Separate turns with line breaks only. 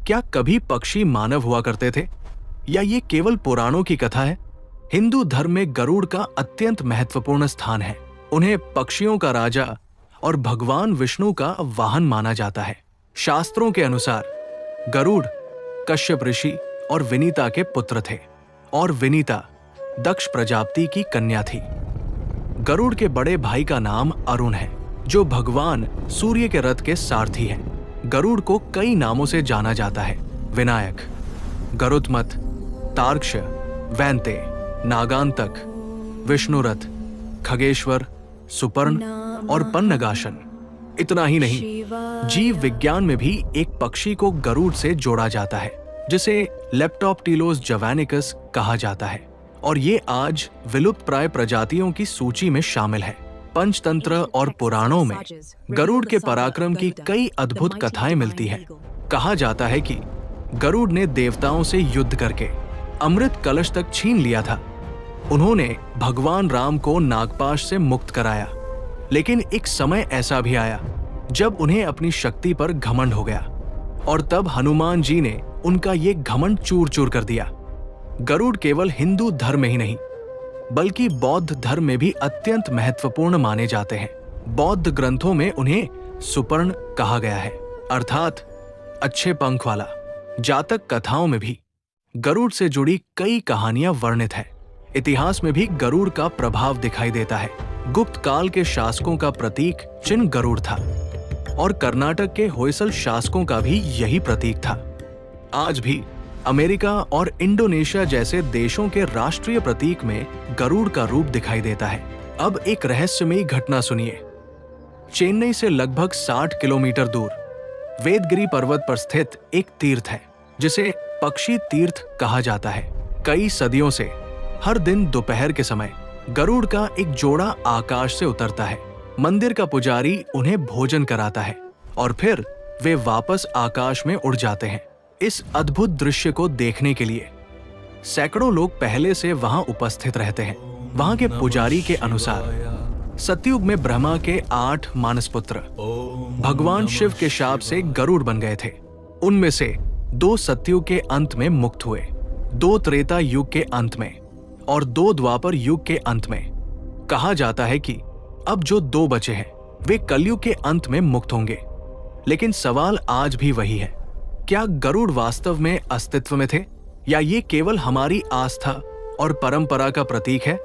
क्या कभी पक्षी मानव हुआ करते थे या ये केवल पुराणों की कथा है? हिंदू धर्म में गरुड़ का अत्यंत महत्वपूर्ण स्थान है। उन्हें पक्षियों का राजा और भगवान विष्णु का वाहन माना जाता है। शास्त्रों के अनुसार गरुड़ कश्यप ऋषि और विनीता के पुत्र थे और विनीता दक्ष प्रजापति की कन्या थी। गरुड़ के बड़े भाई का नाम अरुण है, जो भगवान सूर्य के रथ के सारथी हैं। गरुड़ को कई नामों से जाना जाता है: विनायक, गरुत्मत, तार्क्ष, वैन्ते, नागांतक, विष्णुरथ, खगेश्वर, सुपर्ण और पन्नगाशन। इतना ही नहीं, जीव विज्ञान में भी एक पक्षी को गरुड़ से जोड़ा जाता है, जिसे लेप्टोप्टिलोस जवानिकस कहा जाता है, और ये आज विलुप्त प्राय प्रजातियों की सूची में शामिल है। पंचतंत्र और पुराणों में गरुड़ के पराक्रम की कई अद्भुत कथाएं मिलती हैं। कहा जाता है कि गरुड़ ने देवताओं से युद्ध करके अमृत कलश तक छीन लिया था। उन्होंने भगवान राम को नागपाश से मुक्त कराया, लेकिन एक समय ऐसा भी आया जब उन्हें अपनी शक्ति पर घमंड हो गया, और तब हनुमान जी ने उनका ये घमंड चूर चूर कर दिया। गरुड़ केवल हिंदू धर्म में ही नहीं, बल्कि बौद्ध धर्म में भी अत्यंत महत्वपूर्ण माने जाते हैं। बौद्ध ग्रंथों में उन्हें सुपर्ण कहा गया है, अर्थात अच्छे पंख वाला। जातक कथाओं में भी गरुड़ से जुड़ी कई कहानियां वर्णित है। इतिहास में भी गरुड़ का प्रभाव दिखाई देता है। गुप्त काल के शासकों का प्रतीक चिन्ह गरुड़ था, और कर्नाटक के होयसल शासकों का भी यही प्रतीक था। आज भी अमेरिका और इंडोनेशिया जैसे देशों के राष्ट्रीय प्रतीक में गरुड़ का रूप दिखाई देता है। अब एक रहस्यमयी घटना सुनिए। चेन्नई से लगभग 60 किलोमीटर दूर वेदगिरी पर्वत पर स्थित एक तीर्थ है, जिसे पक्षी तीर्थ कहा जाता है। कई सदियों से हर दिन दोपहर के समय गरुड़ का एक जोड़ा आकाश से उतरता है। मंदिर का पुजारी उन्हें भोजन कराता है और फिर वे वापस आकाश में उड़ जाते हैं। इस अद्भुत दृश्य को देखने के लिए सैकड़ों लोग पहले से वहां उपस्थित रहते हैं। वहां के पुजारी के अनुसार सतयुग में ब्रह्मा के 8 मानसपुत्र भगवान शिव के शाप से गरुड़ बन गए थे। उनमें से 2 सतयुग के अंत में मुक्त हुए, 2 त्रेता युग के अंत में और 2 द्वापर युग के अंत में। कहा जाता है कि अब जो 2 बचे हैं वे कलयुग के अंत में मुक्त होंगे। लेकिन सवाल आज भी वही है, क्या गरुड़ वास्तव में अस्तित्व में थे या ये केवल हमारी आस्था और परंपरा का प्रतीक है?